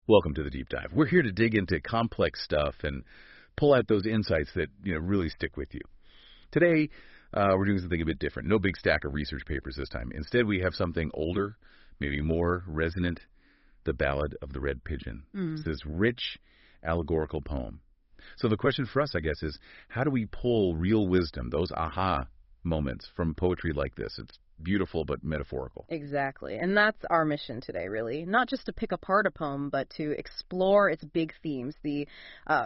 Welcome to the Deep Dive. We're here to dig into complex stuff and pull out those insights that really stick with you. Today, we're doing something a bit different. No big stack of research papers this time. Instead, we have something older, maybe more resonant, the Ballad of the Red Pigeon. It's this rich, allegorical poem. So the question for us, I guess, is how do we pull real wisdom, those aha moments from poetry like this? It's beautiful but metaphorical. Exactly. And that's our mission today, really. Not just to pick apart a poem, but to explore its big themes, the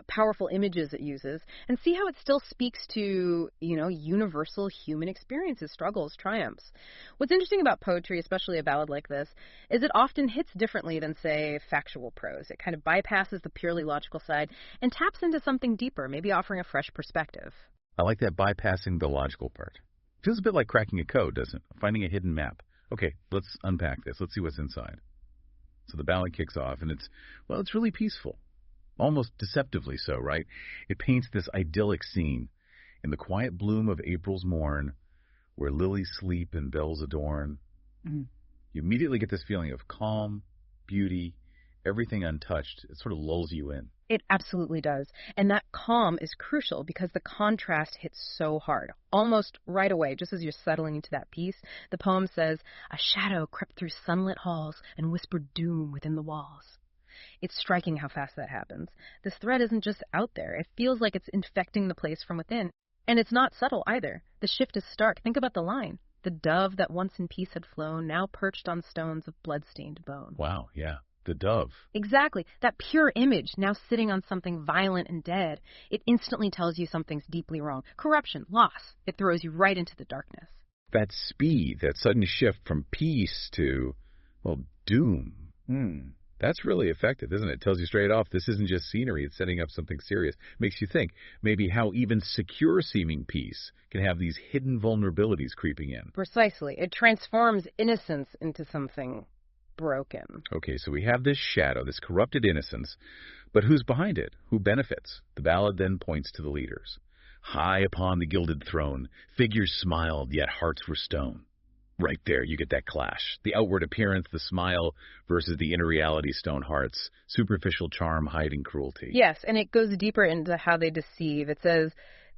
powerful images it uses, and see how it still speaks to, universal human experiences, struggles, triumphs. What's interesting about poetry, especially a ballad like this, is it often hits differently than, say, factual prose. It kind of bypasses the purely logical side and taps into something deeper, maybe offering a fresh perspective. I like that bypassing the logical part. Feels a bit like cracking a code, doesn't it? Finding a hidden map. Okay, let's unpack this. Let's see what's inside. So the ballad kicks off, and it's really peaceful. Almost deceptively so, right? It paints this idyllic scene in the quiet bloom of April's morn, where lilies sleep and bells adorn. You immediately get this feeling of calm, beauty, everything untouched. It sort of lulls you in. It absolutely does. And that calm is crucial because the contrast hits so hard. Almost right away, just as you're settling into that piece, the poem says, "A shadow crept through sunlit halls and whispered doom within the walls." It's striking how fast that happens. This threat isn't just out there. It feels like it's infecting the place from within. And it's not subtle either. The shift is stark. Think about the line. "The dove that once in peace had flown, now perched on stones of blood-stained bone." Wow, yeah. The dove. Exactly. That pure image, now sitting on something violent and dead, it instantly tells you something's deeply wrong. Corruption, loss. It throws you right into the darkness. That speed, that sudden shift from peace to, doom. That's really effective, isn't it? It tells you straight off, this isn't just scenery, it's setting up something serious. Makes you think maybe how even secure-seeming peace can have these hidden vulnerabilities creeping in. Precisely. It transforms innocence into something broken. Okay, so we have this shadow, this corrupted innocence, but who's behind it? Who benefits? The ballad then points to the leaders. High upon the gilded throne, figures smiled, yet hearts were stone. Right there, you get that clash. The outward appearance, the smile, versus the inner reality, stone hearts. Superficial charm hiding cruelty. Yes, and it goes deeper into how they deceive. It says,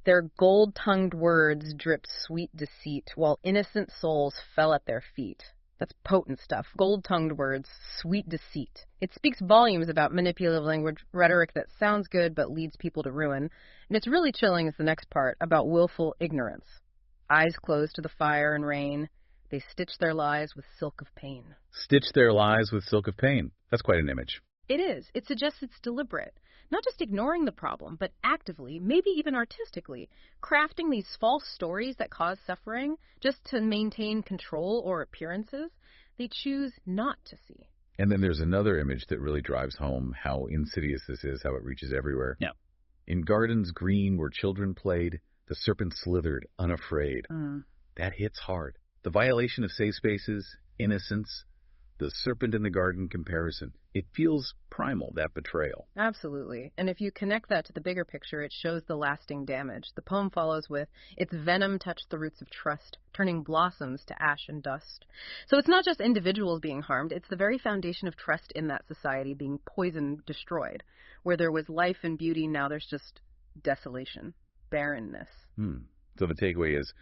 "Their gold-tongued words dripped sweet deceit, while innocent souls fell at their feet." That's potent stuff. Gold-tongued words, sweet deceit. It speaks volumes about manipulative language, rhetoric that sounds good but leads people to ruin. And it's really chilling is the next part, about willful ignorance. Eyes closed to the fire and rain, they stitch their lies with silk of pain. Stitch their lies with silk of pain. That's quite an image. It is. It suggests it's deliberate. Not just ignoring the problem, but actively, maybe even artistically, crafting these false stories that cause suffering just to maintain control or appearances they choose not to see. And then there's another image that really drives home how insidious this is, how it reaches everywhere. Yeah. In gardens green where children played, the serpent slithered, unafraid. That hits hard. The violation of safe spaces, innocence, the serpent in the garden comparison. It feels primal, that betrayal. Absolutely. And if you connect that to the bigger picture, it shows the lasting damage. The poem follows with, "Its venom touched the roots of trust, turning blossoms to ash and dust." So it's not just individuals being harmed, it's the very foundation of trust in that society being poisoned, destroyed. Where there was life and beauty, now there's just desolation, barrenness. So the takeaway is,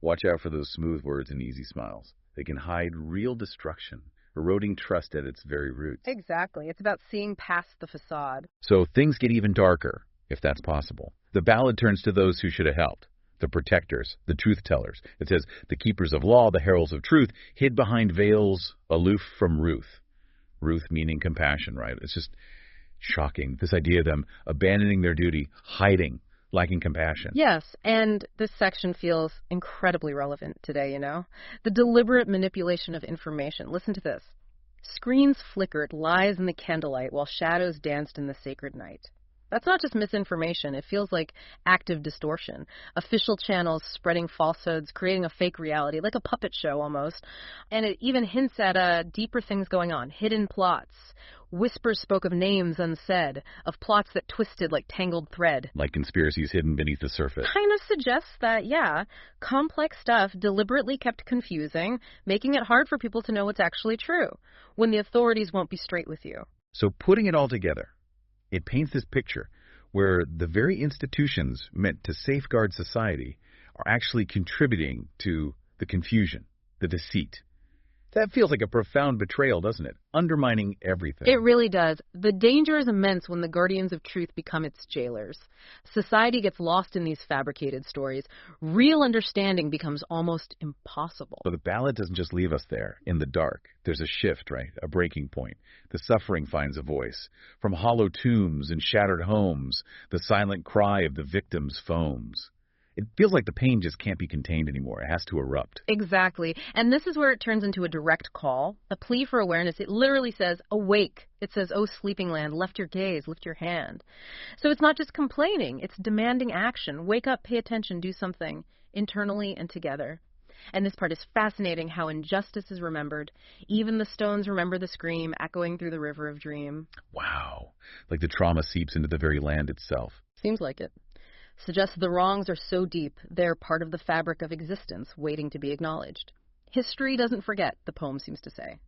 watch out for those smooth words and easy smiles. They can hide real destruction, eroding trust at its very roots. Exactly. It's about seeing past the facade. So things get even darker, if that's possible. The ballad turns to those who should have helped. The protectors, the truth tellers. It says, the keepers of law, the heralds of truth, hid behind veils, aloof from ruth. Ruth meaning compassion, right? It's just shocking. This idea of them abandoning their duty, hiding, lacking compassion. Yes, and this section feels incredibly relevant today, The deliberate manipulation of information. Listen to this. "Screens flickered, lies in the candlelight, while shadows danced in the sacred night." That's not just misinformation. It feels like active distortion. Official channels spreading falsehoods, creating a fake reality, like a puppet show almost. And it even hints at deeper things going on, hidden plots. Whispers spoke of names unsaid, of plots that twisted like tangled thread. Like conspiracies hidden beneath the surface. Kind of suggests that, complex stuff deliberately kept confusing, making it hard for people to know what's actually true, when the authorities won't be straight with you. So putting it all together, it paints this picture where the very institutions meant to safeguard society are actually contributing to the confusion, the deceit. That feels like a profound betrayal, doesn't it? Undermining everything. It really does. The danger is immense when the guardians of truth become its jailers. Society gets lost in these fabricated stories. Real understanding becomes almost impossible. So the ballad doesn't just leave us there in the dark. There's a shift, right? A breaking point. The suffering finds a voice. From hollow tombs and shattered homes, the silent cry of the victims foams. It feels like the pain just can't be contained anymore. It has to erupt. Exactly. And this is where it turns into a direct call, a plea for awareness. It literally says, awake. It says, oh, sleeping land, lift your gaze, lift your hand. So it's not just complaining. It's demanding action. Wake up, pay attention, do something, internally and together. And this part is fascinating, how injustice is remembered. Even the stones remember the scream echoing through the river of dream. Wow. Like the trauma seeps into the very land itself. Seems like it. Suggests the wrongs are so deep, they're part of the fabric of existence, waiting to be acknowledged. History doesn't forget, the poem seems to say.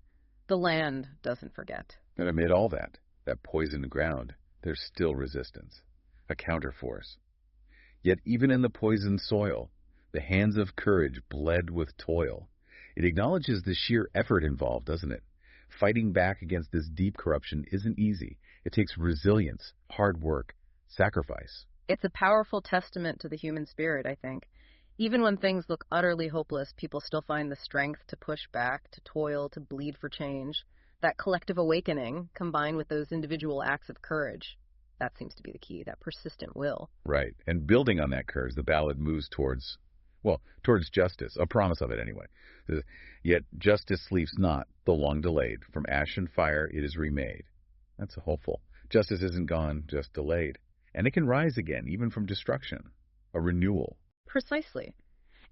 The land doesn't forget. And amid all that poisoned ground, there's still resistance, a counterforce. Yet even in the poisoned soil, the hands of courage bled with toil. It acknowledges the sheer effort involved, doesn't it? Fighting back against this deep corruption isn't easy. It takes resilience, hard work, sacrifice. It's a powerful testament to the human spirit, I think. Even when things look utterly hopeless, people still find the strength to push back, to toil, to bleed for change. That collective awakening, combined with those individual acts of courage, that seems to be the key, that persistent will. Right. And building on that courage, the ballad moves towards justice, a promise of it anyway. Yet justice sleeps not, though long delayed. From ash and fire it is remade. That's hopeful. Justice isn't gone, just delayed. And it can rise again, even from destruction. A renewal. Precisely.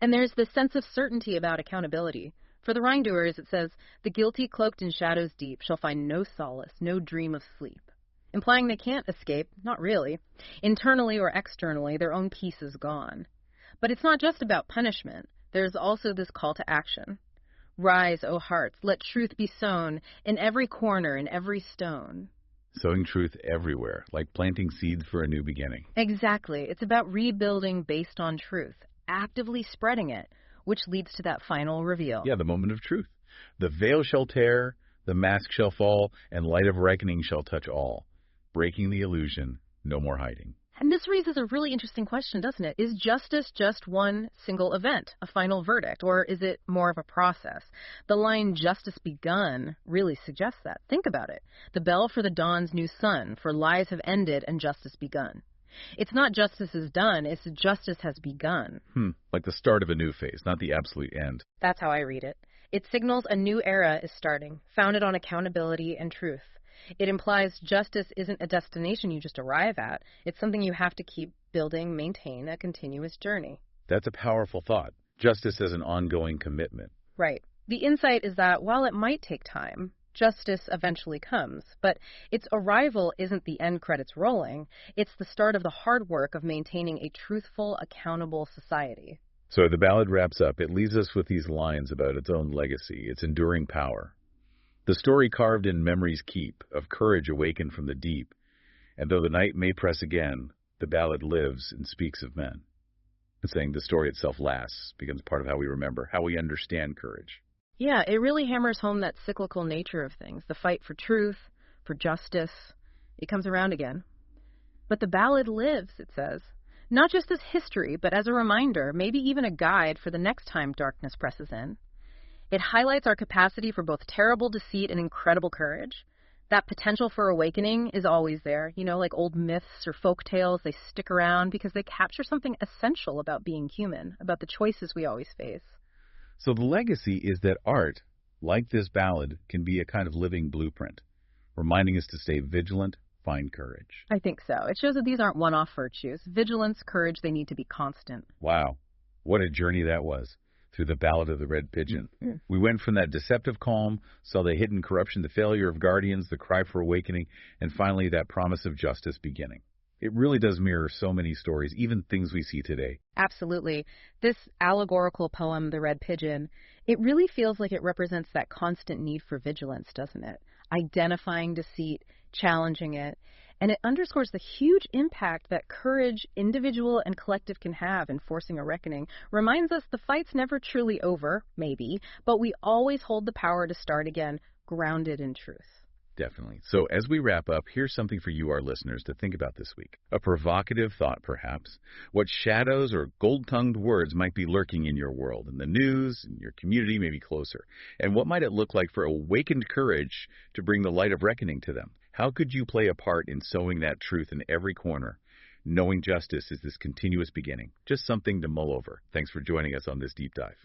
And there's this sense of certainty about accountability. For the wrongdoers, it says, the guilty cloaked in shadows deep shall find no solace, no dream of sleep. Implying they can't escape, not really. Internally or externally, their own peace is gone. But it's not just about punishment. There's also this call to action. Rise, O hearts, let truth be sown in every corner, in every stone. Sowing truth everywhere, like planting seeds for a new beginning. Exactly. It's about rebuilding based on truth, actively spreading it, which leads to that final reveal. Yeah, the moment of truth. The veil shall tear, the mask shall fall, and light of reckoning shall touch all. Breaking the illusion, no more hiding. And this raises a really interesting question, doesn't it? Is justice just one single event, a final verdict, or is it more of a process? The line justice begun really suggests that. Think about it. The bell for the dawn's new sun, for lies have ended and justice begun. It's not justice is done, it's justice has begun. Like the start of a new phase, not the absolute end. That's how I read it. It signals a new era is starting, founded on accountability and truth. It implies justice isn't a destination you just arrive at. It's something you have to keep building, maintain, a continuous journey. That's a powerful thought. Justice as an ongoing commitment. Right. The insight is that while it might take time, justice eventually comes. But its arrival isn't the end credits rolling. It's the start of the hard work of maintaining a truthful, accountable society. So the ballad wraps up. It leaves us with these lines about its own legacy, its enduring power. The story carved in memories keep, of courage awakened from the deep. And though the night may press again, the ballad lives and speaks of men. It's saying the story itself lasts, becomes part of how we remember, how we understand courage. Yeah, it really hammers home that cyclical nature of things, the fight for truth, for justice. It comes around again. But the ballad lives, it says, not just as history, but as a reminder, maybe even a guide for the next time darkness presses in. It highlights our capacity for both terrible deceit and incredible courage. That potential for awakening is always there. You know, like old myths or folk tales, they stick around because they capture something essential about being human, about the choices we always face. So the legacy is that art, like this ballad, can be a kind of living blueprint, reminding us to stay vigilant, find courage. I think so. It shows that these aren't one-off virtues. Vigilance, courage, they need to be constant. Wow, what a journey that was. Through the Ballad of the Red Pigeon. Mm-hmm. We went from that deceptive calm, saw the hidden corruption, the failure of guardians, the cry for awakening, and finally that promise of justice beginning. It really does mirror so many stories, even things we see today. Absolutely. This allegorical poem, The Red Pigeon, it really feels like it represents that constant need for vigilance, doesn't it? Identifying deceit, challenging it, and it underscores the huge impact that courage, individual and collective, can have in forcing a reckoning. Reminds us the fight's never truly over, maybe, but we always hold the power to start again, grounded in truth. Definitely. So as we wrap up, here's something for you, our listeners, to think about this week. A provocative thought, perhaps. What shadows or gold-tongued words might be lurking in your world, in the news, in your community, maybe closer? And what might it look like for awakened courage to bring the light of reckoning to them? How could you play a part in sowing that truth in every corner? Knowing justice is this continuous beginning. Just something to mull over. Thanks for joining us on this deep dive.